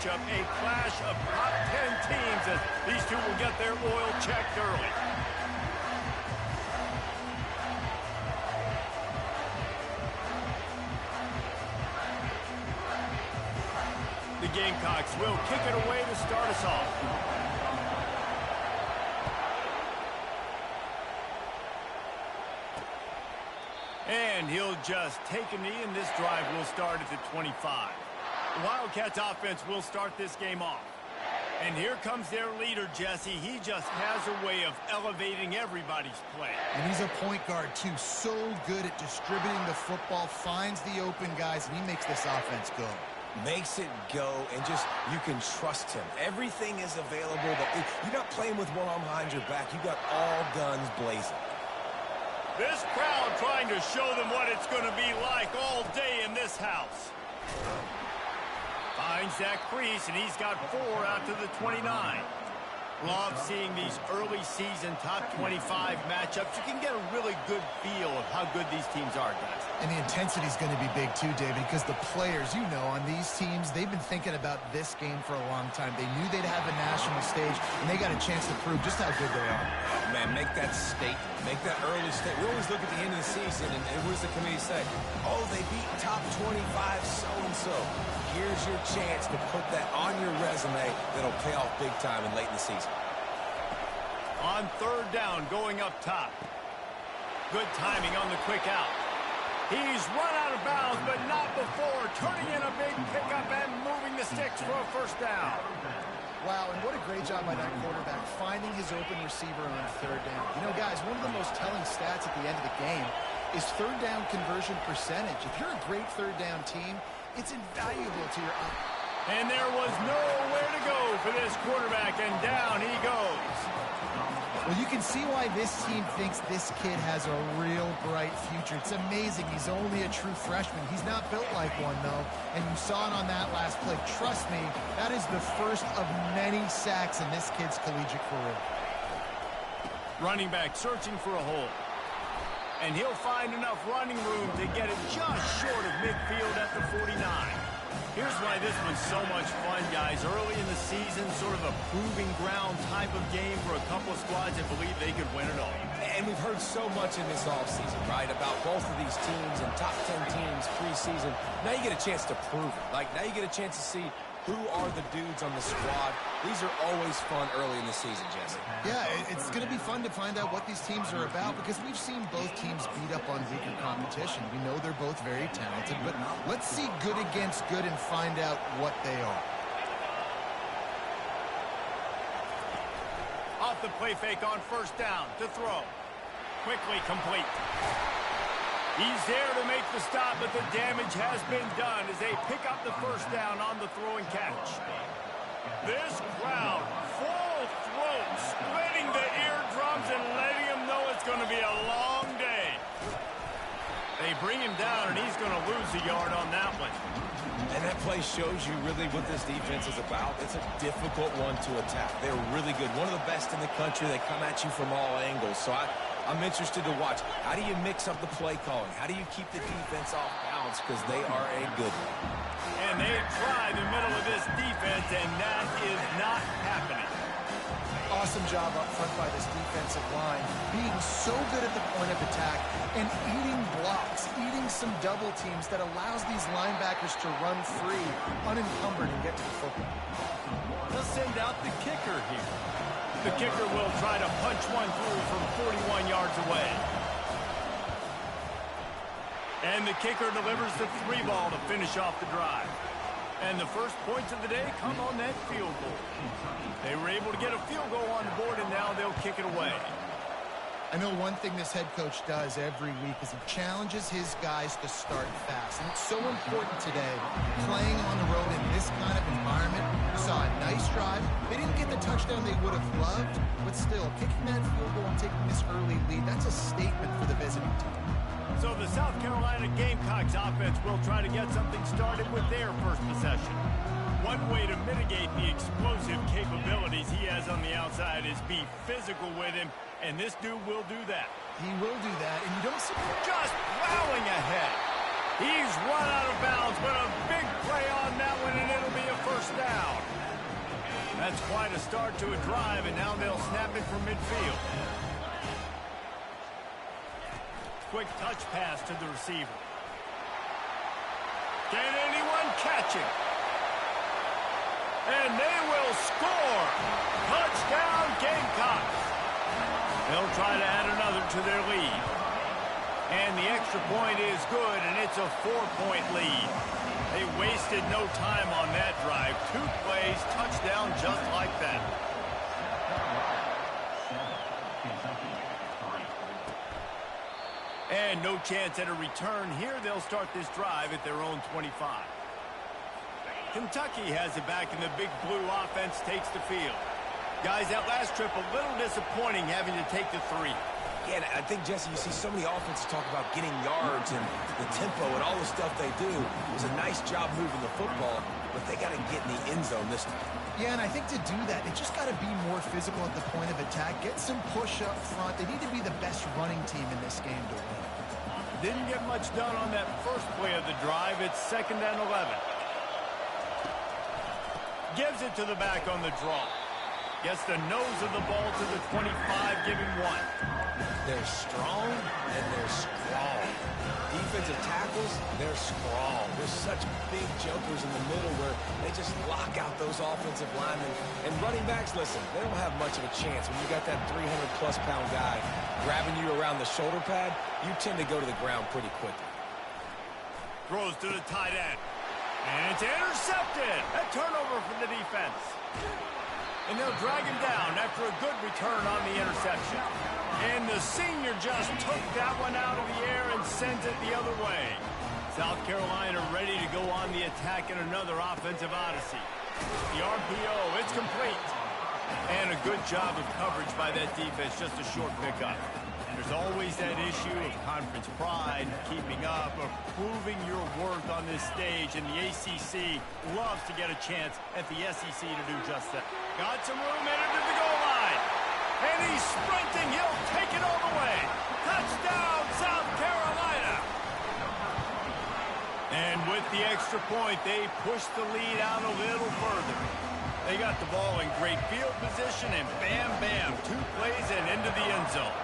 matchup, a clash of top 10 teams as these two will get their oil checked early. The Gamecocks will kick it away to start us off. And he'll just take a knee, and this drive will start at the 25. The Wildcats offense will start this game off. And here comes their leader, Jesse. He just has a way of elevating everybody's play. And he's a point guard, too. So good at distributing the football, finds the open guys, and he makes this offense go. Makes it go, and just, you can trust him. Everything is available. You're not playing with one arm behind your back. You got all guns blazing. This crowd trying to show them what it's going to be like all day in this house. Finds that crease, and he's got 4 out to the 29. Love seeing these early season top 25 matchups. You can get a really good feel of how good these teams are, guys. And the intensity is going to be big too, David, because the players, you know, on these teams, they've been thinking about this game for a long time. They knew they'd have a national stage, and they got a chance to prove just how good they are. Oh, man, make that statement. Make that early statement. We always look at the end of the season, and what does the committee say? Oh, they beat top 25 so-and-so. Here's your chance to put that on your resume that'll pay off big time and late in the season. On third down, going up top. Good timing on the quick out. He's run out of bounds, but not before turning in a big pickup and moving the sticks for a first down. Wow, and what a great job by that quarterback, finding his open receiver on third down. You know, guys, one of the most telling stats at the end of the game is third down conversion percentage. If you're a great third down team, it's invaluable to your offense. And there was nowhere to go for this quarterback, and down he goes. Well, you can see why this team thinks this kid has a real bright future. It's amazing. He's only a true freshman. He's not built like one, though, and you saw it on that last play. Trust me, that is the first of many sacks in this kid's collegiate career. Running back searching for a hole. And he'll find enough running room to get it just short of midfield at the 49. Here's why this was so much fun, guys. Early in the season, sort of a proving ground type of game for a couple of squads that believe they could win it all. And we've heard so much in this offseason, right, about both of these teams and top 10 teams preseason. Now you get a chance to prove it. Like, now you get a chance to see who are the dudes on the squad. These are always fun early in the season, Jesse. Yeah, it's going to be fun to find out what these teams are about because we've seen both teams beat up on weaker competition. We know they're both very talented, but let's see good against good and find out what they are. Off the play fake on first down to throw. Quickly complete. He's there to make the stop, but the damage has been done as they pick up the first down on the throw and catch. This crowd, full throat, splitting the eardrums and letting him know it's going to be a long day. They bring him down, and he's going to lose a yard on that one. And that play shows you really what this defense is about. It's a difficult one to attack. They're really good. One of the best in the country. They come at you from all angles. So I'm interested to watch. How do you mix up the play calling? How do you keep the defense off balance? Because they are a good one. And they try the middle of this defense, and that is not happening. Awesome job up front by this defensive line, being so good at the point of attack and eating blocks, eating some double teams that allows these linebackers to run free, unencumbered, and get to the football. They'll send out the kicker here. The kicker will try to punch one through from 41 yards away. And the kicker delivers the 3 ball to finish off the drive. And the first points of the day come on that field goal. They were able to get a field goal on the board, and now they'll kick it away. I know one thing this head coach does every week is he challenges his guys to start fast. And it's so important today, playing on the road in this kind of environment. You saw a nice drive. They didn't get the touchdown they would have loved, but still, kicking that field goal and taking this early lead, that's a statement for the visiting team. So the South Carolina Gamecocks offense will try to get something started with their first possession. One way to mitigate the explosive capabilities he has on the outside is be physical with him, and this dude will do that. He will do that, and you don't see... Just plowing ahead. He's run out of bounds, but a big play on that one, and it'll be a first down. That's quite a start to a drive, and now they'll snap it from midfield. Quick touch pass to the receiver. Can anyone catch it? And they will score. Touchdown, Gamecocks. They'll try to add another to their lead. And the extra point is good, and it's a 4-point lead. They wasted no time on that drive. 2 plays, touchdown just like that. And no chance at a return here. They'll start this drive at their own 25. Kentucky has it back, and the Big Blue offense takes the field. Guys, that last trip a little disappointing having to take the 3. Yeah, I think, Jesse, you see so many offenses talk about getting yards and the tempo and all the stuff they do. It was a nice job moving the football, but they got to get in the end zone this time. Yeah, and I think to do that, they just got to be more physical at the point of attack. Get some push up front. They need to be the best running team in this game to win. Didn't get much done on that first play of the drive. It's 2nd and 11. Gives it to the back on the draw. Gets the nose of the ball to the 25, giving 1. They're strong and they're strong. Defensive tackles, they're strong. There's such big jumpers in the middle where they just lock out those offensive linemen. And running backs, listen, they don't have much of a chance. When you got that 300-plus pound guy grabbing you around the shoulder pad, you tend to go to the ground pretty quickly. Throws to the tight end. And it's intercepted. A turnover for the defense. And they'll drag him down after a good return on the interception. And the senior just took that one out of the air and sends it the other way. South Carolina ready to go on the attack in another offensive odyssey. The RPO, it's complete. And a good job of coverage by that defense, just a short pickup. There's always that issue of conference pride, keeping up, or proving your worth on this stage, and the ACC loves to get a chance at the SEC to do just that. Got some room headed to the goal line. And he's sprinting. He'll take it all the way. Touchdown, South Carolina. And with the extra point, they push the lead out a little further. They got the ball in great field position, and bam, bam, 2 plays and into the end zone.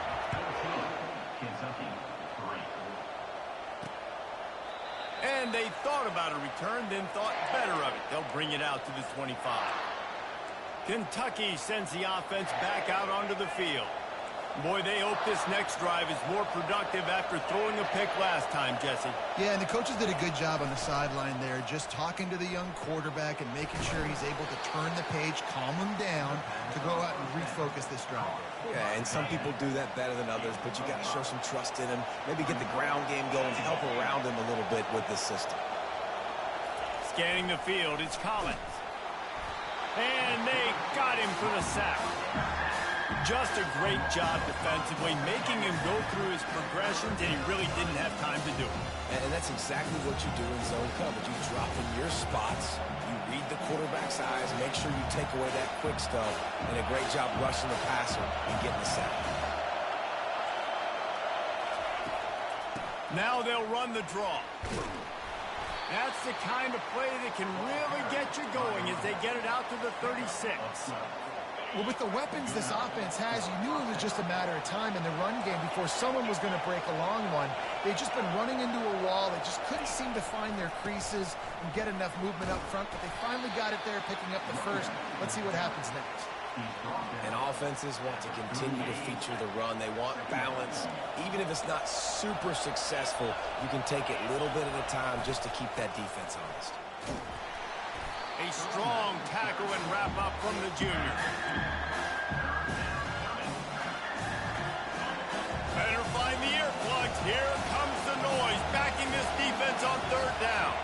And they thought about a return, then thought better of it. They'll bring it out to the 25. Kentucky sends the offense back out onto the field. Boy, they hope this next drive is more productive after throwing a pick last time, Jesse. Yeah, and the coaches did a good job on the sideline there, just talking to the young quarterback and making sure he's able to turn the page, calm him down, to go out and refocus this drive. Yeah, and some people do that better than others, but you got to show some trust in him, maybe get the ground game going, help around him a little bit with this system. Scanning the field, it's Collins. And they got him for the sack. Just a great job defensively, making him go through his progressions, and he really didn't have time to do it. And that's exactly what you do in zone coverage. You drop in your spots, you read the quarterback's eyes, make sure you take away that quick stuff, and a great job rushing the passer and getting the sack. Now they'll run the draw. That's the kind of play that can really get you going as they get it out to the 36. Well, with the weapons this offense has, you knew it was just a matter of time in the run game before someone was going to break a long one. They've just been running into a wall. They just couldn't seem to find their creases and get enough movement up front, but they finally got it there, picking up the first. Let's see what happens next. And offenses want to continue to feature the run. They want balance. Even if it's not super successful, you can take it a little bit at a time just to keep that defense honest. A strong tackle and wrap up from the junior. Better find the earplugs. Here comes the noise, backing this defense on 3rd down.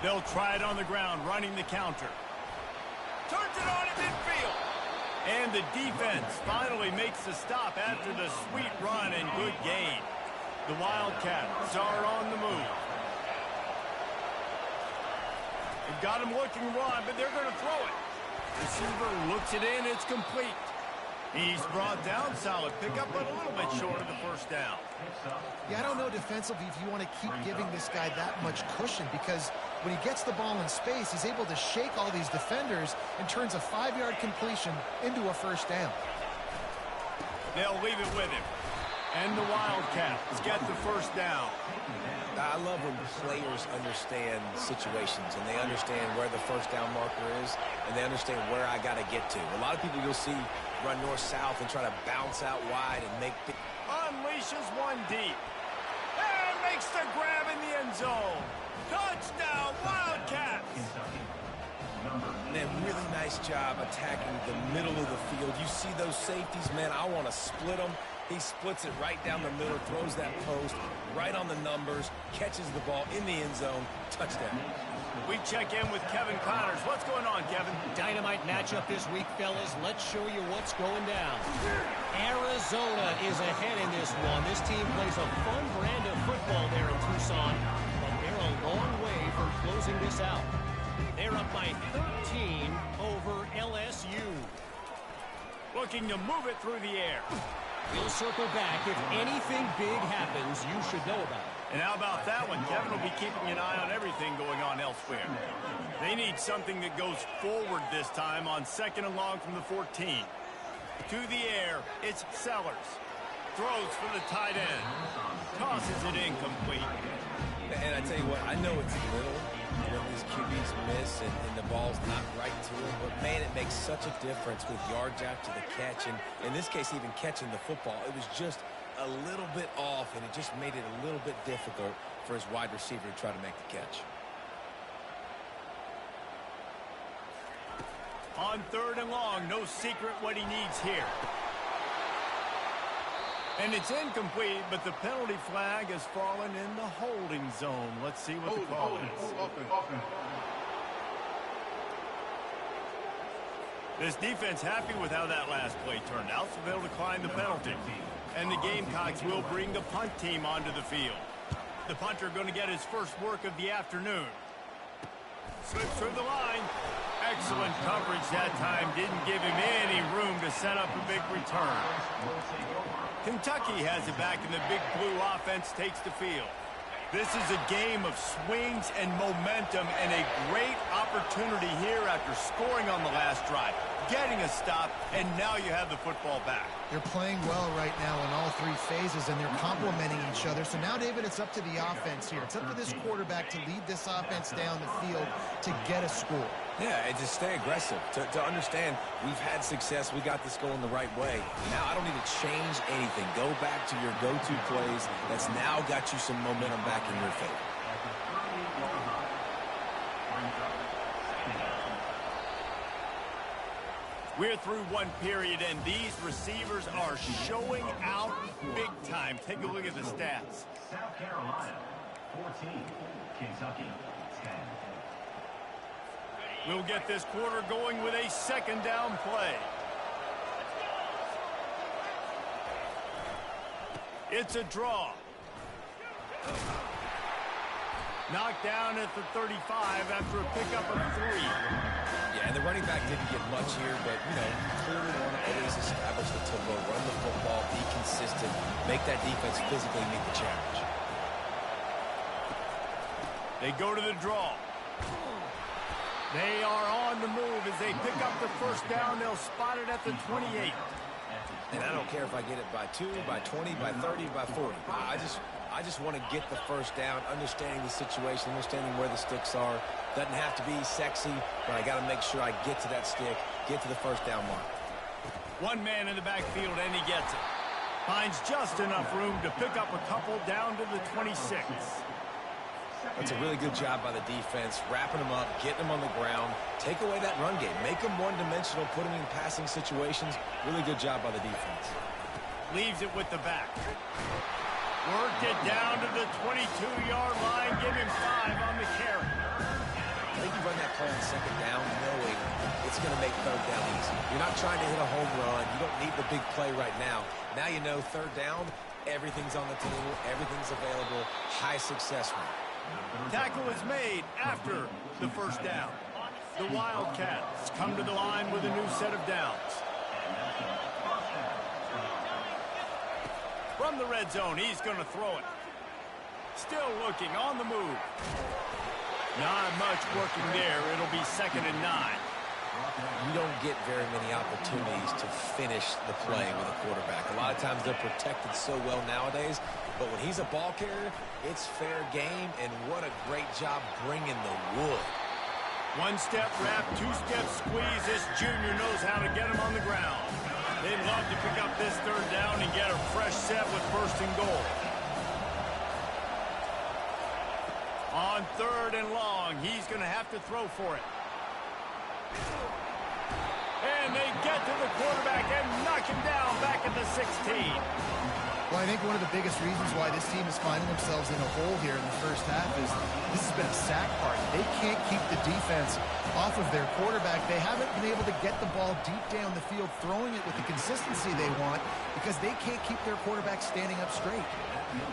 They'll try it on the ground, running the counter. Turns it on at midfield. And the defense finally makes the stop after the sweet run and good gain. The Wildcats are on the move. They've got him looking wide, but they're going to throw it. Receiver looks it in. It's complete. He's brought down. Solid pickup, but a little bit short of the 1st down. Yeah, I don't know defensively if you want to keep giving this guy that much cushion, because when he gets the ball in space, he's able to shake all these defenders and turns a 5-yard completion into a first down. They'll leave it with him. And the Wildcats get the first down. I love when players understand situations and they understand where the first down marker is and they understand where I got to get to. A lot of people you'll see run north-south and try to bounce out wide and make big... Unleashes one deep. And makes the grab in the end zone. Touchdown, Wildcats! Man, really nice job attacking the middle of the field. You see those safeties, man, I want to split them. He splits it right down the middle, throws that post, right on the numbers, catches the ball in the end zone, touchdown. We check in with Kevin Connors. What's going on, Kevin? Dynamite matchup this week, fellas. Let's show you what's going down. Arizona is ahead in this one. This team plays a fun brand of football there in Tucson, but they're a long way from closing this out. They're up by 13 over LSU. Looking to move it through the air. We'll circle back. If anything big happens, you should know about it. And how about that one? Kevin will be keeping an eye on everything going on elsewhere. They need something that goes forward this time on 2nd and long from the 14. To the air, it's Sellers. Throws for the tight end. Tosses it incomplete. And I tell you what, I know it's little when these QBs miss and the ball's not right to him, but man, it makes such a difference with yards after the catch, and in this case, even catching the football. It was just a little bit off, and it just made it a little bit difficult for his wide receiver to try to make the catch. On 3rd and long, no secret what he needs here. And it's incomplete, but the penalty flag has fallen in the holding zone. Let's see what the call is. This defense happy with how that last play turned out, so they'll decline the penalty. And the Gamecocks will bring the punt team onto the field. The punter going to get his first work of the afternoon. Slips through the line. Excellent coverage that time. Didn't give him any room to set up a big return. Kentucky has it back, and the Big Blue offense takes the field. This is a game of swings and momentum, and a great opportunity here after scoring on the last drive, getting a stop, and now you have the football back. They're playing well right now in all 3 phases, and they're complementing each other. So now, David, it's up to the offense here. It's up to this quarterback to lead this offense down the field to get a score. Yeah, and just stay aggressive. To understand we've had success, we got this going the right way. Now I don't need to change anything. Go back to your go-to plays. That's now got you some momentum back in your favor. We're through one period, and these receivers are showing out big time. Take a look at the stats. South Carolina, 14. Kentucky, 10. We'll get this quarter going with a 2nd down play. It's a draw. Knocked down at the 35 after a pickup of 3. Yeah, and the running back didn't get much here, but, you know, clearly want to always establish the tempo, run the football, be consistent, make that defense physically meet the challenge. They go to the draw. They are on the move as they pick up the first down. They'll spot it at the 28. And I don't care if I get it by 2, by 20, by 30, by 40. I just want to get the first down, understanding the situation, understanding where the sticks are. Doesn't have to be sexy, but I got to make sure I get to that stick, get to the first down mark. One man in the backfield, and he gets it. Finds just enough room to pick up a couple down to the 26. That's a really good job by the defense, wrapping them up, getting them on the ground, take away that run game, make them one-dimensional, put them in passing situations. Really good job by the defense. Leaves it with the back. Worked it down to the 22-yard line. Give him 5 on the carry. I think you run that play on 2nd down knowing it's going to make 3rd down easy. You're not trying to hit a home run. You don't need the big play right now. Now you know 3rd down, everything's on the table, everything's available, high success rate. Tackle is made after the first down. The Wildcats come to the line with a new set of downs. From the red zone, he's going to throw it. Still looking on the move. Not much working there. It'll be 2nd and 9. You don't get very many opportunities to finish the play with a quarterback. A lot of times they're protected so well nowadays, but when he's a ball carrier, it's fair game, and what a great job bringing the wood. One-step wrap, two-step squeeze. This junior knows how to get him on the ground. They'd love to pick up this 3rd down and get a fresh set with 1st and goal. On 3rd and long, he's going to have to throw for it. And they get to the quarterback and knock him down back at the 16. Well, I think one of the biggest reasons why this team is finding themselves in a hole here in the first half is this has been a sack party. They can't keep the defense off of their quarterback. They haven't been able to get the ball deep down the field, throwing it with the consistency they want because they can't keep their quarterback standing up straight.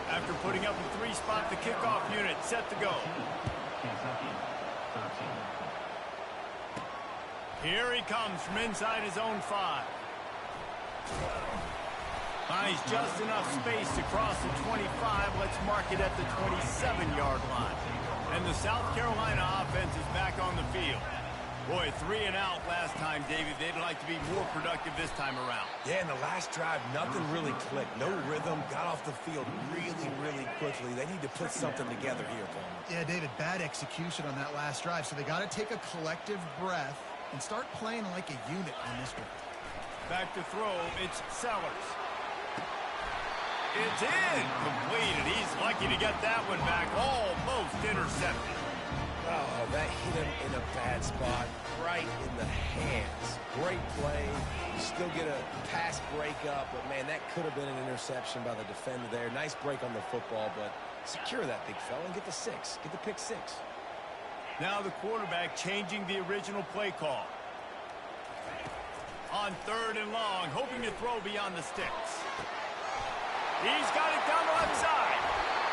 After putting up a 3-spot, the kickoff unit set to go. Kentucky 13. Here he comes from inside his own 5. Finds just enough space to cross the 25. Let's mark it at the 27-yard line. And the South Carolina offense is back on the field. Boy, 3 and out last time, David. They'd like to be more productive this time around. Yeah, in the last drive, nothing really clicked. No rhythm, got off the field really quickly. They need to put something together here, Paul. Yeah, David, bad execution on that last drive, so they got to take a collective breath and start playing like a unit on this one. Back to throw, it's Sellers. It's in, completed. He's lucky to get that one back, almost intercepted. Oh, that hit him in a bad spot, right in the hands. Great play. You still get a pass breakup, but man, that could have been an interception by the defender there. Nice break on the football, but secure that big fella and get the 6. Get the pick 6. Now the quarterback changing the original play call. On 3rd and long, hoping to throw beyond the sticks. He's got it down the left side.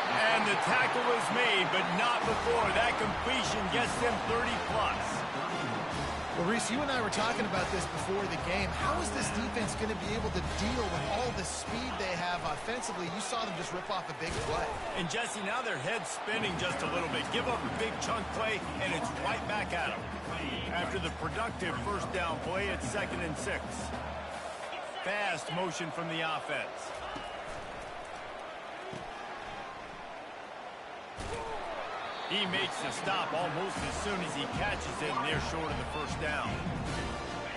And the tackle was made, but not before. That completion gets them 30-plus. Well, Reese, you and I were talking about this before the game. How is this defense going to be able to deal with all the speed they have offensively? You saw them just rip off a big play. And, Jesse, now their head's spinning just a little bit. Give up a big chunk play, and it's right back at them. After the productive 1st down play, it's 2nd and 6. Fast motion from the offense. He makes the stop almost as soon as he catches it, and they're short of the 1st down.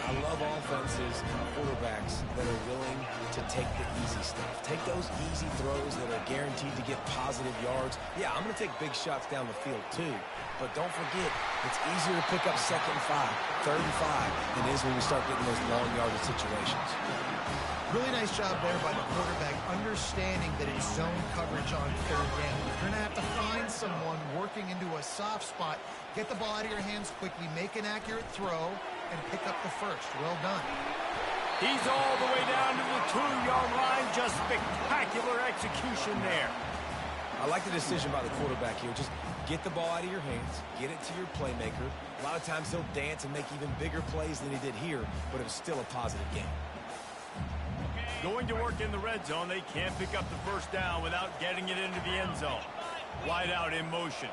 I love offenses and quarterbacks that are willing to take the easy stuff. Take those easy throws that are guaranteed to get positive yards. Yeah, I'm going to take big shots down the field too. But don't forget, it's easier to pick up 2nd and 5, 3rd and 5 than it is when we start getting those long yardage situations. Really nice job there by the quarterback, understanding that it's zone coverage on 3rd down. You're going to have to find someone working into a soft spot, get the ball out of your hands quickly, make an accurate throw, and pick up the 1st. Well done. He's all the way down to the 2-yard line. Just spectacular execution there. I like the decision by the quarterback here. Just get the ball out of your hands, get it to your playmaker. A lot of times he'll dance and make even bigger plays than he did here, but it was still a positive game. Going to work in the red zone. They can't pick up the 1st down without getting it into the end zone. Wide out in motion.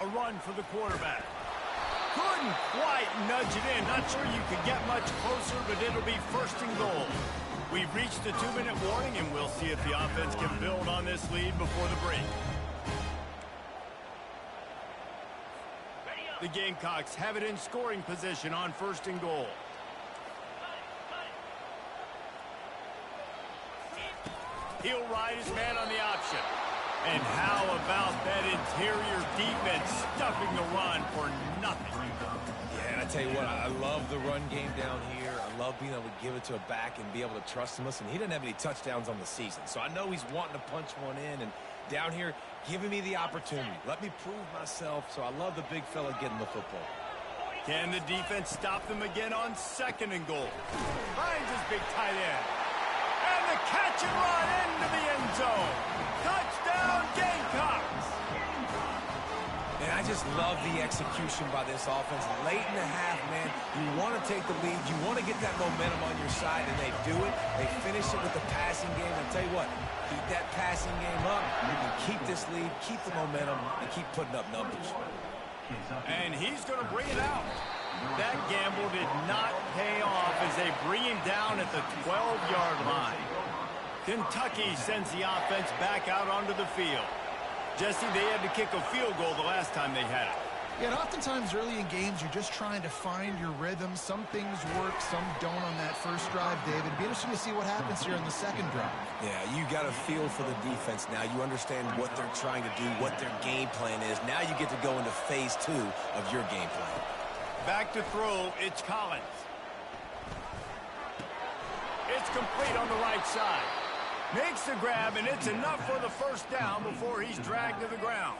A run for the quarterback. Couldn't quite nudge it in. Not sure you could get much closer, but it'll be 1st and goal. We've reached the 2-minute warning, and we'll see if the offense can build on this lead before the break. The Gamecocks have it in scoring position on 1st and goal. He'll ride his man on the option. And how about that interior defense stuffing the run for nothing? Yeah, and I tell you what, I love the run game down here. I love being able to give it to a back and be able to trust him. Listen, he doesn't have any touchdowns on the season, so I know he's wanting to punch one in. And down here, giving me the opportunity. Let me prove myself, so I love the big fella getting the football. Can the defense stop them again on 2nd and goal? Finds his big tight end. And the catch and run into the end zone. Touchdown, Gamecocks! And I just love the execution by this offense. Late in the half, man, you want to take the lead. You want to get that momentum on your side, and they do it. They finish it with the passing game. I'll tell you what, keep that passing game up. You can keep this lead, keep the momentum, and keep putting up numbers. And he's going to bring it out. That gamble did not pay off as they bring him down at the 12-yard line. Kentucky sends the offense back out onto the field. Jesse, they had to kick a field goal the last time they had it. Yeah, and oftentimes early in games, you're just trying to find your rhythm. Some things work, some don't on that first drive, David. It'd be interesting to see what happens here in the second drive. Yeah, you got a feel for the defense now. You understand what they're trying to do, what their game plan is. Now you get to go into phase 2 of your game plan. Back to throw, it's Collins. It's complete on the right side. Makes the grab, and it's enough for the first down before he's dragged to the ground.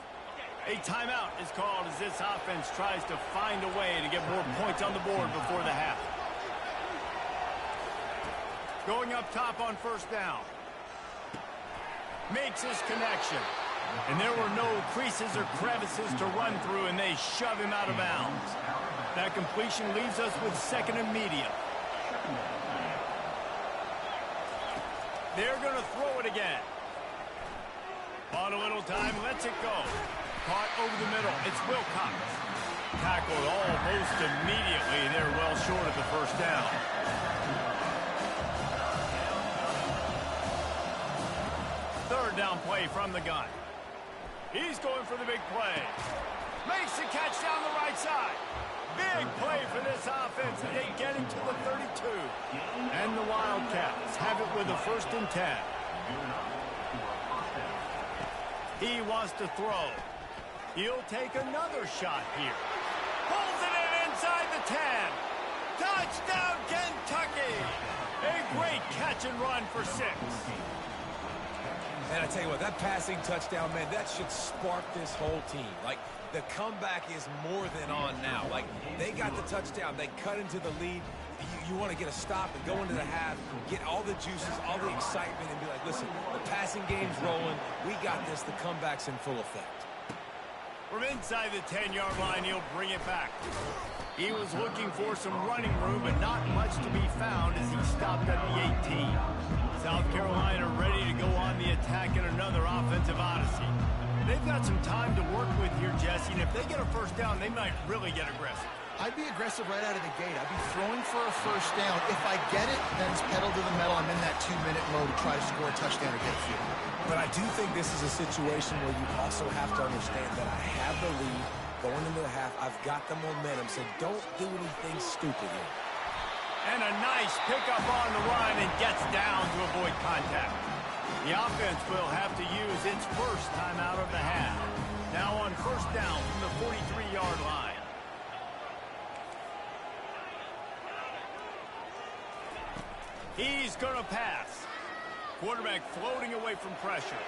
A timeout is called as this offense tries to find a way to get more points on the board before the half. Going up top on first down. Makes his connection. And there were no creases or crevices to run through, and they shove him out of bounds. That completion leaves us with second and medium. They're going to throw it again. On a little time, lets it go. Caught over the middle. It's Wilcox. Tackled almost immediately. They're well short of the first down. Third down play from the gun. He's going for the big play. Makes the catch down the right side. Big play for this offense, and they get him to the 32. And the Wildcats have it with a 1st and 10. He wants to throw. He'll take another shot here. Pulls it in inside the 10. Touchdown, Kentucky! A great catch and run for 6. And I tell you what, that passing touchdown, man, that should spark this whole team. Like, the comeback is more than on now. Like, they got the touchdown. They cut into the lead. You want to get a stop and go into the half, get all the juices, all the excitement, and be like, listen, the passing game's rolling. We got this. The comeback's in full effect. From inside the 10-yard line, he'll bring it back. He was looking for some running room, but not much to be found as he stopped at the 18. South Carolina ready to go on the attack in another offensive odyssey. They've got some time to work with here, Jesse, and if they get a first down, they might really get aggressive. I'd be aggressive right out of the gate. I'd be throwing for a first down. If I get it, then it's pedal to the metal. I'm in that 2-minute mode to try to score a touchdown or get a field. But I do think this is a situation where you also have to understand that I have the lead going into the half. I've got the momentum, so don't do anything stupid here. And a nice pickup on the run and gets down to avoid contact. The offense will have to use its first time out of the half. Now on first down from the 43-yard line. He's going to pass. Quarterback floating away from pressure.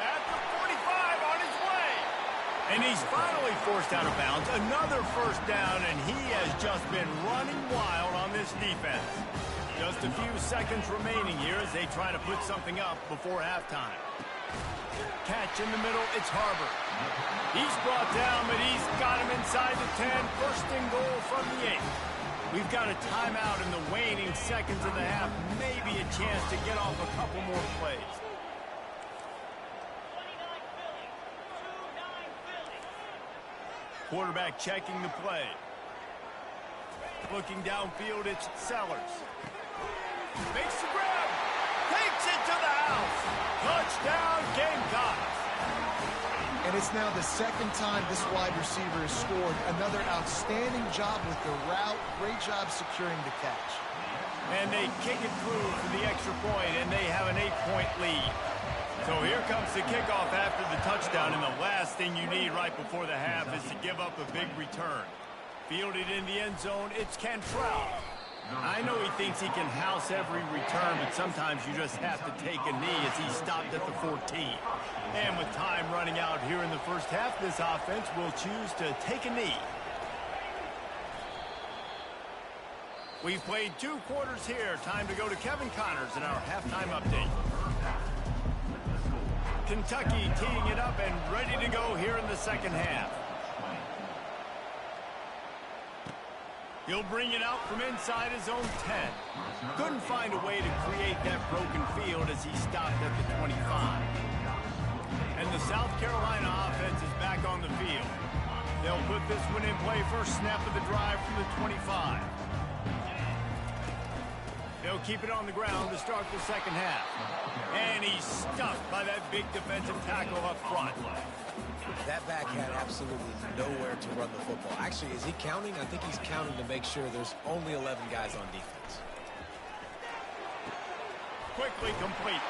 At the 45 on his way. And he's finally forced out of bounds. Another first down, and he has just been running wild on this defense. Just a few seconds remaining here as they try to put something up before halftime. Catch in the middle, it's Harbor. He's brought down, but he's got him inside the 10. First and goal from the 8. We've got a timeout in the waning seconds of the half. Maybe a chance to get off a couple more plays. Quarterback checking the play. Looking downfield, it's Sellers. Makes the grab. Takes it to the house. Touchdown, Gamecocks. And it's now the second time this wide receiver has scored. Another outstanding job with the route. Great job securing the catch. And they kick it through for the extra point, and they have an 8-point lead. So here comes the kickoff after the touchdown, and the last thing you need right before the half is to give up a big return. Fielded in the end zone, it's Cantrell. I know he thinks he can house every return, but sometimes you just have to take a knee as he stopped at the 14. And with time running out here in the first half, this offense will choose to take a knee. We've played 2 quarters here. Time to go to Kevin Connors in our halftime update. Kentucky teeing it up and ready to go here in the second half. He'll bring it out from inside his own 10. Couldn't find a way to create that broken field as he stopped at the 25. And the South Carolina offense is back on the field. They'll put this one in play first snap of the drive from the 25. They'll keep it on the ground to start the second half. And he's stuffed by that big defensive tackle up front. That back had absolutely nowhere to run the football. Actually, is he counting? I think he's counting to make sure there's only 11 guys on defense. Quickly complete.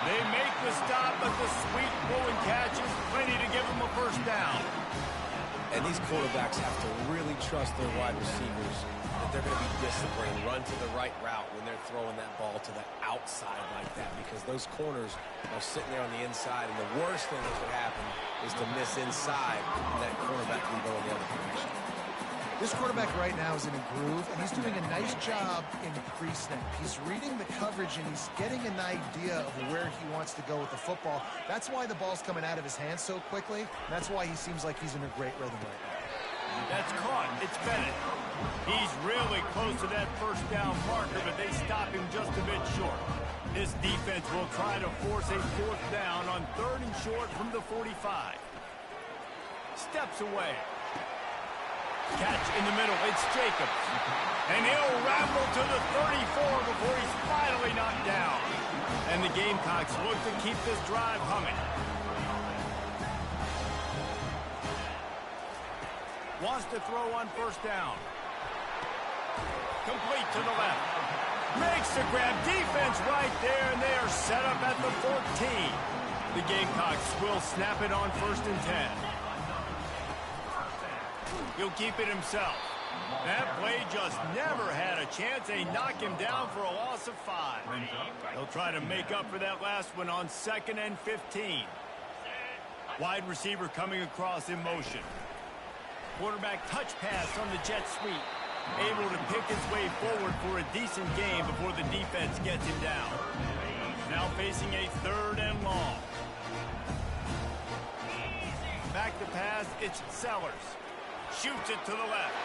They make the stop, but the sweet rolling catch is plenty to give them a first down. And these quarterbacks have to really trust their wide receivers that they're going to be disciplined, run to the right route when they're throwing that ball to the outside like that, because those corners are sitting there on the inside, and the worst thing that could happen is to miss inside, and that cornerback can go in the other direction. This quarterback right now is in a groove, and he's doing a nice job in pre-snap. He's reading the coverage, and he's getting an idea of where he wants to go with the football. That's why the ball's coming out of his hands so quickly. That's why he seems like he's in a great rhythm right now. That's caught. It's Bennett. He's really close to that first down marker, but they stop him just a bit short. This defense will try to force a fourth down on 3rd and short from the 45. Steps away. Catch in the middle. It's Jacobs. And he'll ramble to the 34 before he's finally knocked down. And the Gamecocks look to keep this drive humming. Wants to throw on first down. Complete to the left. Makes the grab. Defense right there, and they are set up at the 14. The Gamecocks will snap it on 1st and 10. He'll keep it himself. That play just never had a chance. They knock him down for a loss of 5. They'll try to make up for that last one on 2nd and 15. Wide receiver coming across in motion. Quarterback touch pass on the jet sweep. Able to pick his way forward for a decent gain before the defense gets him down. Now facing a 3rd and long. Back to pass, it's Sellers. Shoots it to the left.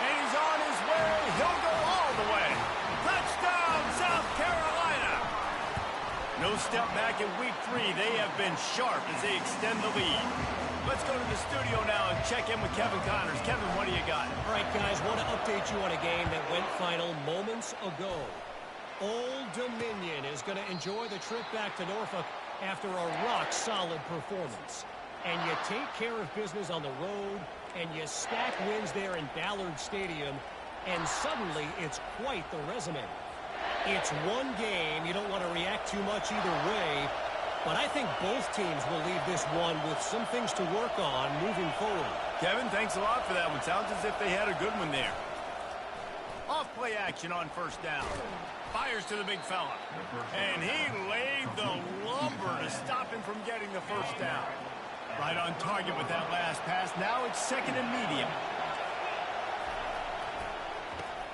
And he's on his way. He'll go all the way. Touchdown, South Carolina. No step back in week 3. They have been sharp as they extend the lead. Let's go to the studio now and check in with Kevin Connors. Kevin, what do you got? All right, guys, want to update you on a game that went final moments ago. Old Dominion is going to enjoy the trip back to Norfolk after a rock-solid performance. And you take care of business on the road, and you stack wins there in Ballard Stadium, and suddenly it's quite the resume. It's one game. You don't want to react too much either way, but I think both teams will leave this one with some things to work on moving forward. Kevin, thanks a lot for that one. Sounds as if they had a good one there. Off-play action on first down. Fires to the big fella. And he laid the lumber to stop him from getting the first down. Right on target with that last pass. Now it's 2nd and medium.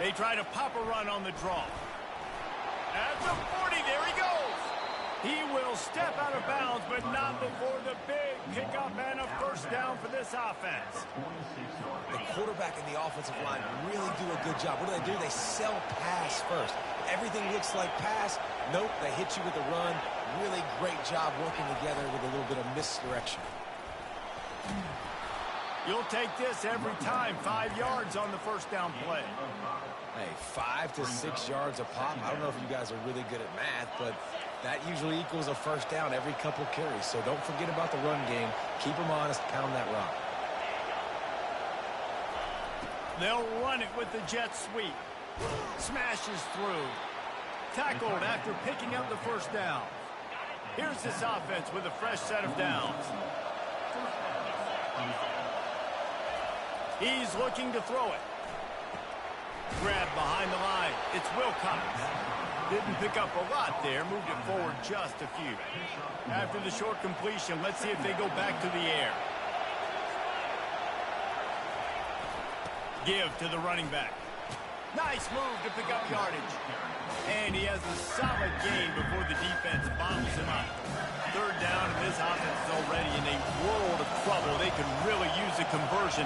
They try to pop a run on the draw. At the 40, there he goes. He will step out of bounds, but not before the big pickup and a first down for this offense. The quarterback and the offensive line really do a good job. What do? They sell pass first. Everything looks like pass. Nope, they hit you with a run. Really great job working together with a little bit of misdirection. You'll take this every time. 5 yards on the first down play. Hey, 5 to 6 yards a pop. I don't know if you guys are really good at math, but that usually equals a first down every couple carries. So don't forget about the run game. Keep them honest. Pound that rock. They'll run it with the jet sweep. Smashes through. Tackled after picking up the first down. Here's this offense with a fresh set of downs. He's looking to throw it. Grab behind the line. It's Wilcox. Didn't pick up a lot there. Moved it forward just a few. After the short completion, let's see if they go back to the air. Give to the running back. Nice move to pick up yardage. And he has a solid gain before the defense bottles him up. 3rd down, and this offense is already in a world of trouble. They could really use a conversion,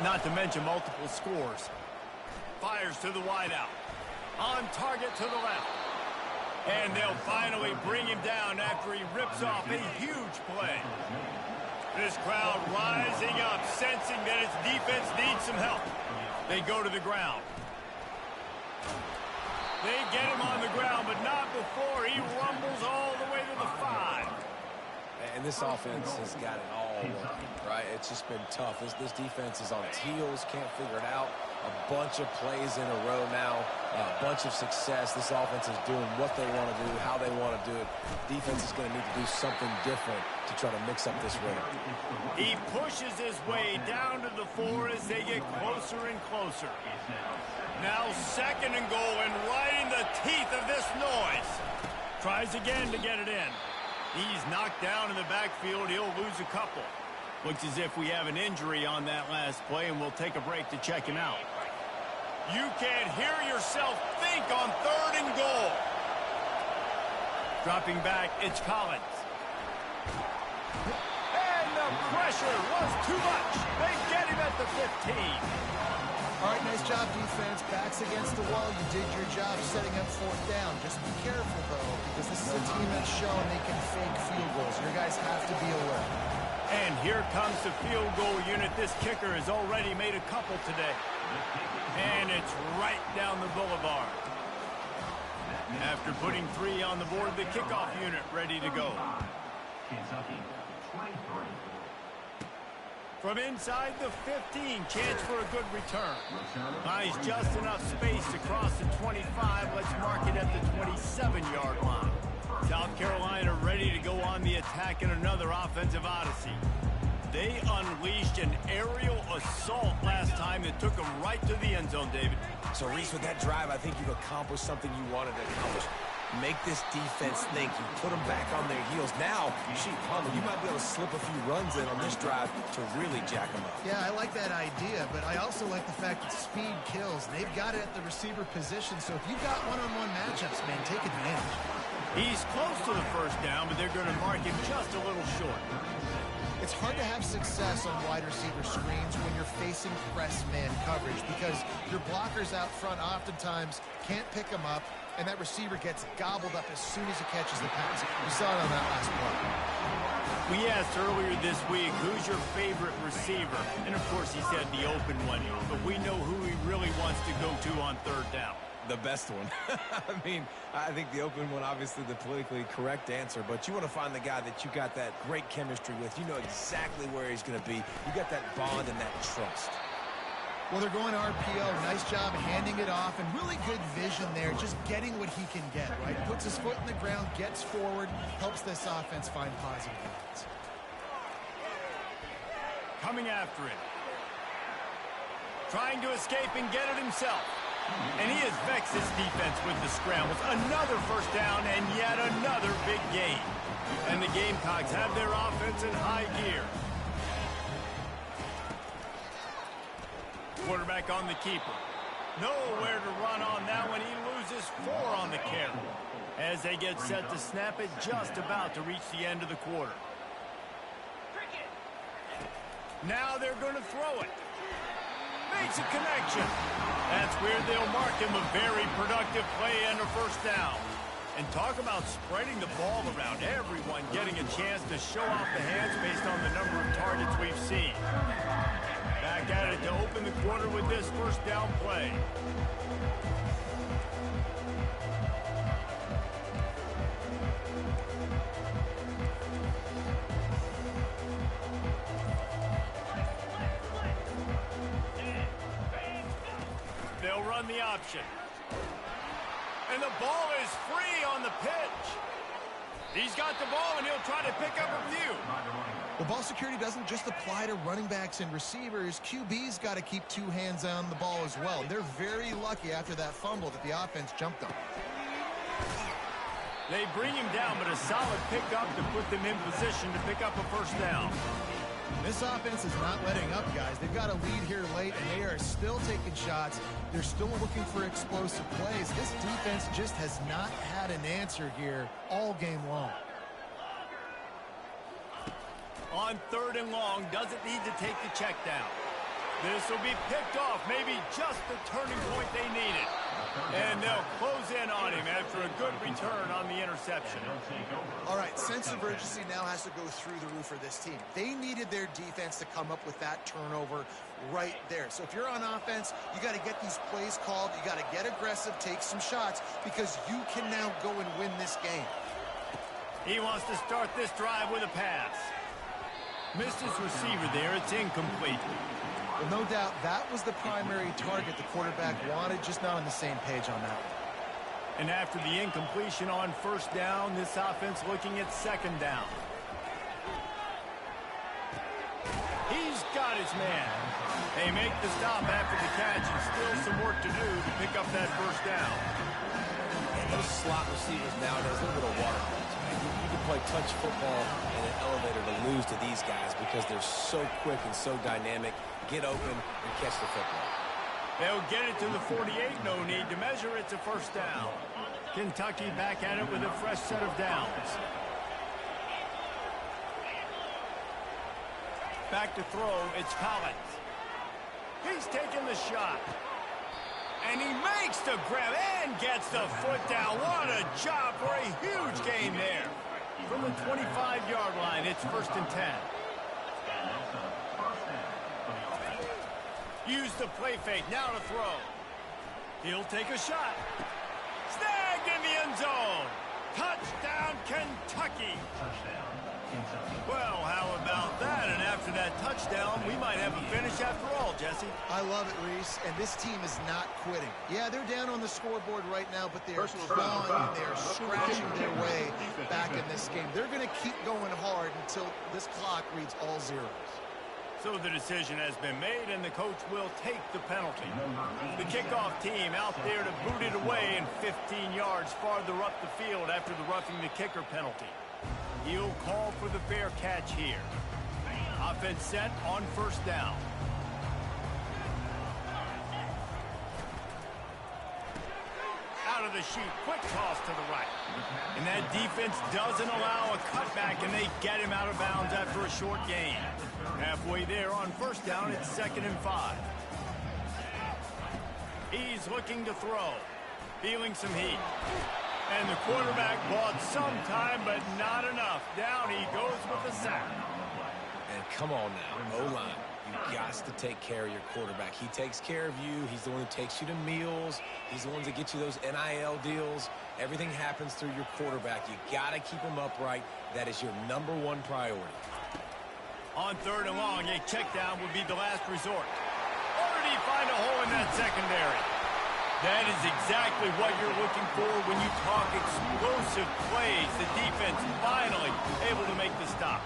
not to mention multiple scores. fires to the wideout. On target to the left. And they'll finally bring him down after he rips off a huge play. This crowd rising up, sensing that its defense needs some help. They go to the ground. They get him on the ground, but not before he rumbles all the way to the 5. And this offense has got it all working, right? It's just been tough. This defense is on its heels, can't figure it out. A bunch of plays in a row now, a bunch of success. This offense is doing what they want to do, how they want to do it. Defense is going to need to do something different to try to mix up this rhythm. He pushes his way down to the 4 as they get closer and closer. Now 2nd and goal, and right in the teeth of this noise. Tries again to get it in. He's knocked down in the backfield. He'll lose a couple. Looks as if we have an injury on that last play, and we'll take a break to check him out. You can't hear yourself think on 3rd and goal. Dropping back, it's Collins. And the pressure was too much. They get him at the 15. All right, nice job, defense. Backs against the wall. You did your job setting up 4th down. Just be careful, though, because this is a team that's shown they can fake field goals. Your guys have to be alert. And here comes the field goal unit. This kicker has already made a couple today. And it's right down the boulevard. After putting 3 on the board, the kickoff unit ready to go. Kentucky, 23. From inside the 15, chance for a good return. Nice, just enough space to cross the 25. Let's mark it at the 27-yard line. South Carolina ready to go on the attack in another offensive odyssey. They unleashed an aerial assault last time that took them right to the end zone, David. So, Reese, with that drive, I think you've accomplished something you wanted to accomplish. Make this defense think. You put them back on their heels. Now, you might be able to slip a few runs in on this drive to really jack them up. Yeah, I like that idea, but I also like the fact that speed kills. And they've got it at the receiver position, so if you've got one-on-one matchups, man, take advantage. He's close to the 1st down, but they're going to mark him just a little short. It's hard to have success on wide receiver screens when you're facing press man coverage because your blockers out front oftentimes can't pick them up, and that receiver gets gobbled up as soon as he catches the pass. We saw it on that last play. We asked earlier this week, who's your favorite receiver? And, of course, he said the open one, but we know who he really wants to go to on 3rd down. The best one. I mean, I think the open one, obviously the politically correct answer, but you want to find the guy that you got that great chemistry with. You know exactly where he's going to be. You got that bond and that trust. Well, they're going RPO. Nice job handing it off, and really good vision there, just getting what he can get, right? Puts his foot in the ground, gets forward, helps this offense find positive points. Coming after it. Trying to escape and get it himself. And he has vexed his defense with the scrambles. Another 1st down and yet another big gain. And the Gamecocks have their offense in high gear. Quarterback on the keeper. Nowhere to run on that one. He loses 4 on the carry. As they get set to snap it, just about to reach the end of the quarter. Now they're going to throw it. Makes a connection. That's where they'll mark him a very productive play and a 1st down. And talk about spreading the ball around. Everyone getting a chance to show off the hands based on the number of targets we've seen. Back at it to open the quarter with this 1st down play. They'll run the option. And the ball is free on the pitch. He's got the ball, and he'll try to pick up a few. Well, ball security doesn't just apply to running backs and receivers. QB's got to keep 2 hands on the ball as well. They're very lucky after that fumble that the offense jumped on. They bring him down, but a solid pickup to put them in position to pick up a 1st down. This offense is not letting up, guys. They've got a lead here late, and they are still taking shots. They're still looking for explosive plays. This defense just has not had an answer here all game long. On 3rd and long, doesn't need to take the check down. This will be picked off, maybe just the turning point they needed. And they'll close in on him after a good return on the interception. All right, sense of urgency now has to go through the roof for this team. They needed their defense to come up with that turnover right there. So if you're on offense, you got to get these plays called. You got to get aggressive, take some shots, because you can now go and win this game. He wants to start this drive with a pass. Missed his receiver there. It's incomplete. Well, no doubt that was the primary target the quarterback wanted, just not on the same page on that one. And after the incompletion on first down, this offense looking at second down. He's got his man. They make the stop after the catch, and still some work to do to pick up that first down. And those slot receivers nowadays, a little bit of water balls, man. You can play touch football in an elevator to lose to these guys because they're so quick and so dynamic. Get open and catch the football. They'll get it to the 48. No need to measure. It's a first down. Kentucky back at it with a fresh set of downs. Back to throw. It's Collins. He's taking the shot. And he makes the grab and gets the foot down. What a job for a huge gain there. From the 25-yard line, it's 1st and 10. Use the play fake. Now to throw. He'll take a shot. Snagged in the end zone. Touchdown, Kentucky. Well, how about that? And after that touchdown, we might have a finish after all, Jesse. I love it, Reese, and this team is not quitting. Yeah, they're down on the scoreboard right now, but they are clawing and they are scratching their way back in this game. They're going to keep going hard until this clock reads all zeros. So the decision has been made, and the coach will take the penalty. The kickoff team out there to boot it away and 15 yards farther up the field after the roughing the kicker penalty. He'll call for the fair catch here. Offense set on first down. Out of the chute, quick toss to the right. And that defense doesn't allow a cutback, and they get him out of bounds after a short gain. Halfway there on first down, it's 2nd and 5. He's looking to throw. Feeling some heat. And the quarterback bought some time, but not enough. Down he goes with the sack. And come on now, O-line. You got to take care of your quarterback. He takes care of you. He's the one who takes you to meals. He's the one that gets you those NIL deals. Everything happens through your quarterback. You got to keep him upright. That is your #1 priority. On 3rd and long, a check down would be the last resort. Or did he find a hole in that secondary? That is exactly what you're looking for when you talk explosive plays. The defense finally able to make the stop.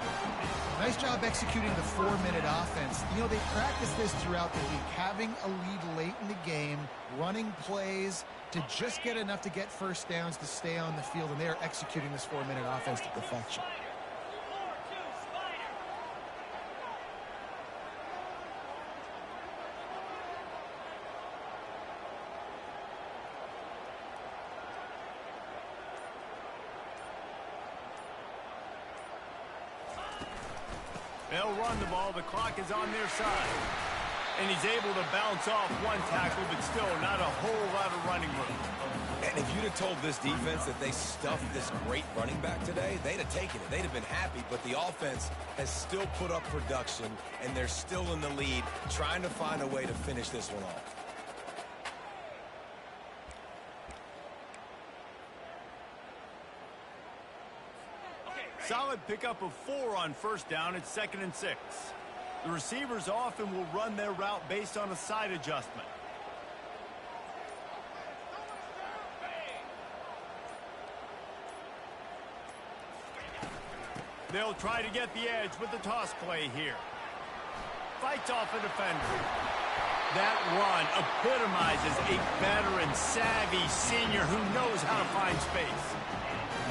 Nice job executing the 4-minute offense. You know, they practice this throughout the week, having a lead late in the game, running plays to just get enough to get first downs to stay on the field, and they are executing this 4-minute offense to perfection. They'll run the ball. The clock is on their side. And he's able to bounce off one tackle, but still not a whole lot of running room. And if you'd have told this defense that they stuffed this great running back today, they'd have taken it. They'd have been happy. But the offense has still put up production, and they're still in the lead, trying to find a way to finish this one off. Solid pickup of 4 on first down. It's 2nd and 6. The receivers often will run their route based on a side adjustment. They'll try to get the edge with the toss play here. Fights off a defender. That run epitomizes a veteran, savvy senior who knows how to find space.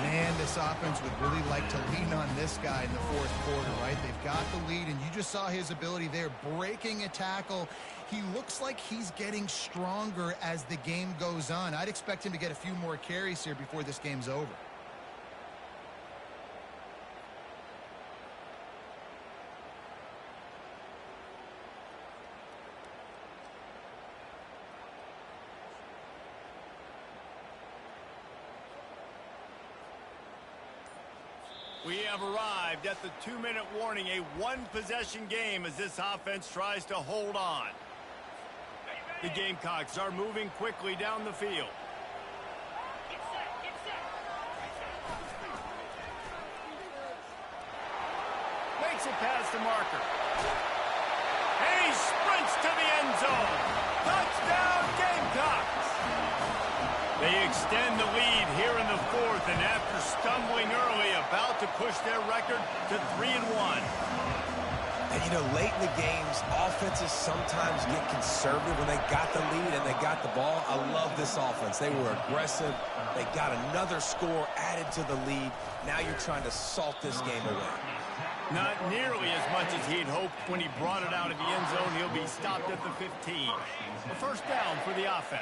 Man, this offense would really like to lean on this guy in the 4th quarter, right? They've got the lead, and you just saw his ability there, breaking a tackle. He looks like he's getting stronger as the game goes on. I'd expect him to get a few more carries here before this game's over. We have arrived at the 2-minute warning, a one-possession game as this offense tries to hold on. The Gamecocks are moving quickly down the field. Makes it past the marker. And he sprints to the end zone. Touchdown, Gamecocks! They extend the lead here in the fourth, and after stumbling early, about to push their record to 3-1. And, you know, late in the games, offenses sometimes get conservative when they got the lead and they got the ball. I love this offense. They were aggressive. They got another score added to the lead. Now you're trying to salt this game away. Not nearly as much as he'd hoped when he brought it out of the end zone. He'll be stopped at the 15. A first down for the offense.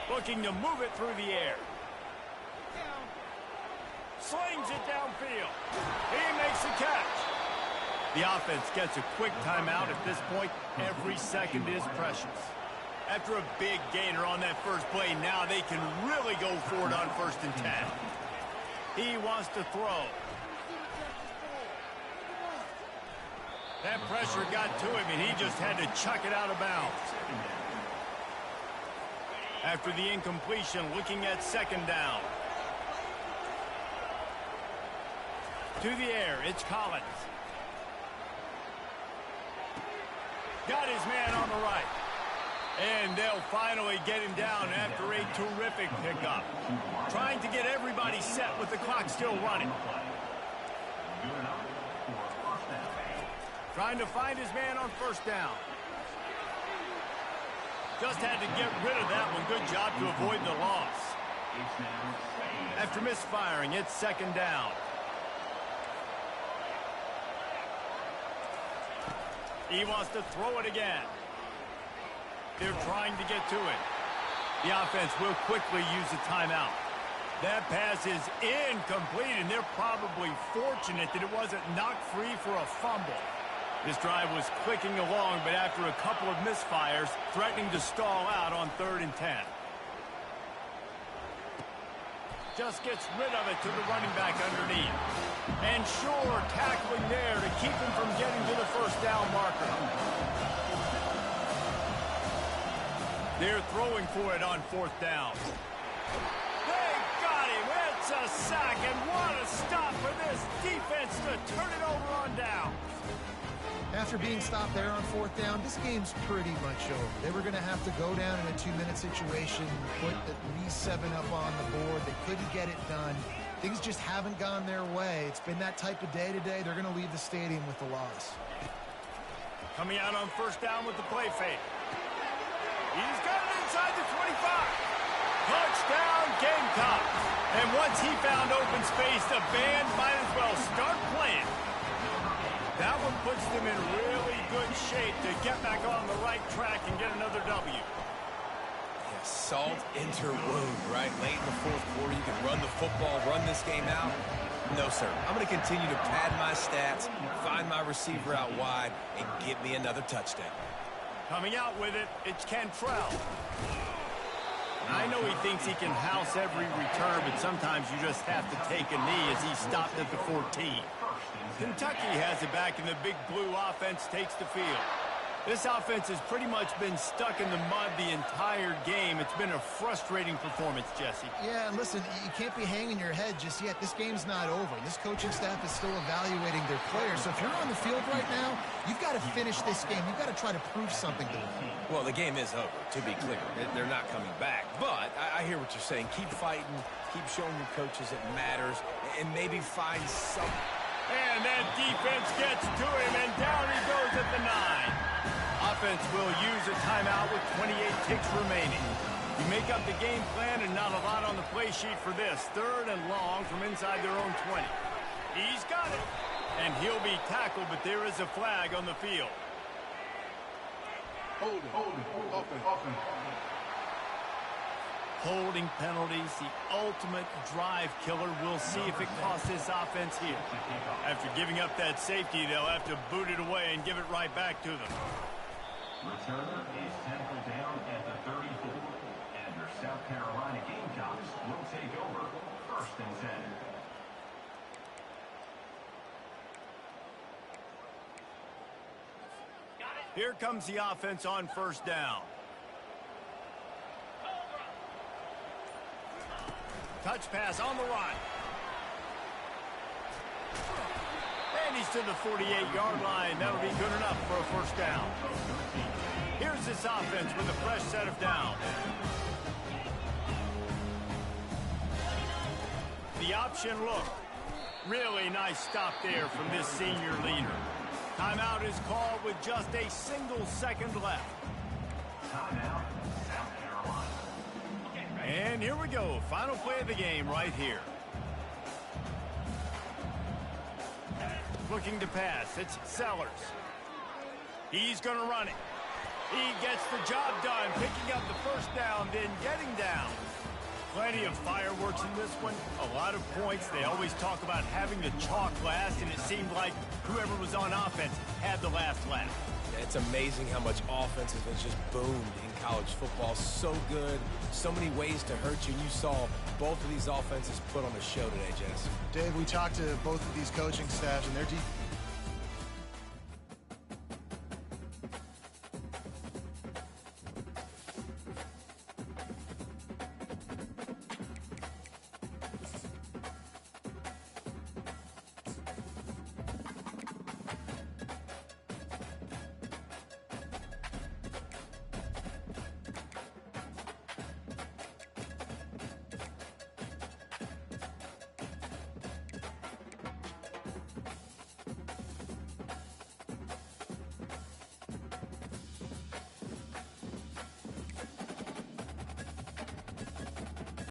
Looking to move it through the air. Slings it downfield. He makes the catch. The offense gets a quick timeout at this point. Every second is precious. After a big gainer on that first play, now they can really go for it on 1st and 10. He wants to throw. That pressure got to him, and he just had to chuck it out of bounds. After the incompletion, looking at 2nd down. To the air, it's Collins. Got his man on the right. And they'll finally get him down after a terrific pickup. Trying to get everybody set with the clock still running. Trying to find his man on 1st down. Just had to get rid of that one. Good job to avoid the loss. After misfiring, it's 2nd down. He wants to throw it again. They're trying to get to it. The offense will quickly use a timeout. That pass is incomplete, and they're probably fortunate that it wasn't knocked free for a fumble. This drive was clicking along, but after a couple of misfires, threatening to stall out on 3rd and 10. Just gets rid of it to the running back underneath. And sure, tackling there to keep him from getting to the 1st down marker. They're throwing for it on 4th down. They got him. It's a sack, and what a stop for this defense to turn it over on down. After being stopped there on 4th down, this game's pretty much over. They were going to have to go down in a 2-minute situation, put at least 7 up on the board. They couldn't get it done. Things just haven't gone their way. It's been that type of day today. They're going to leave the stadium with the loss. Coming out on 1st down with the play fake. He's got it inside the 25. Touchdown, Gamecocks. And once he found open space, the band might as well start playing. That one puts them in really good shape to get back on the right track and get another W. Yeah, salt into wound, right? Late in the 4th quarter, you can run the football, run this game out. No, sir. I'm going to continue to pad my stats, find my receiver out wide, and get me another touchdown. Coming out with it, it's Cantrell. I know he thinks he can house every return, but sometimes you just have to take a knee as he stopped at the 14. Kentucky has it back, and the Big Blue offense takes the field. This offense has pretty much been stuck in the mud the entire game. It's been a frustrating performance, Jesse. Yeah, and listen, you can't be hanging your head just yet. This game's not over. This coaching staff is still evaluating their players. So if you're on the field right now, you've got to finish this game. You've got to try to prove something to them. Well, the game is over, to be clear. They're not coming back. But I hear what you're saying. Keep fighting. Keep showing your coaches it matters. And maybe find some... And that defense gets to him, and down he goes at the 9. Offense will use a timeout with 28 ticks remaining. You make up the game plan, and not a lot on the play sheet for this. 3rd and long from inside their own 20. He's got it. And he'll be tackled, but there is a flag on the field. Holding penalties, the ultimate drive killer. We'll see if it costs this offense here. After giving up that safety, they'll have to boot it away and give it right back to them. Return is tackled down at the 34. Anderson. South Carolina Gamecocks will take over 1st and 10. Here comes the offense on 1st down. Touch pass on the run. And he's to the 48-yard line. That'll be good enough for a 1st down. Here's this offense with a fresh set of downs. The option look. Really nice stop there from this senior leader. Timeout is called with just a single second left. Timeout, South Carolina. And here we go. Final play of the game right here. Looking to pass. It's Sellers. He's going to run it. He gets the job done, picking up the 1st down, then getting down. Plenty of fireworks in this one. A lot of points. They always talk about having the chalk last, and it seemed like whoever was on offense had the last laugh. It's amazing how much offense has just boomed in college football. So good, so many ways to hurt you. You saw both of these offenses put on a show today, Jess. Dave, we talked to both of these coaching staffs, and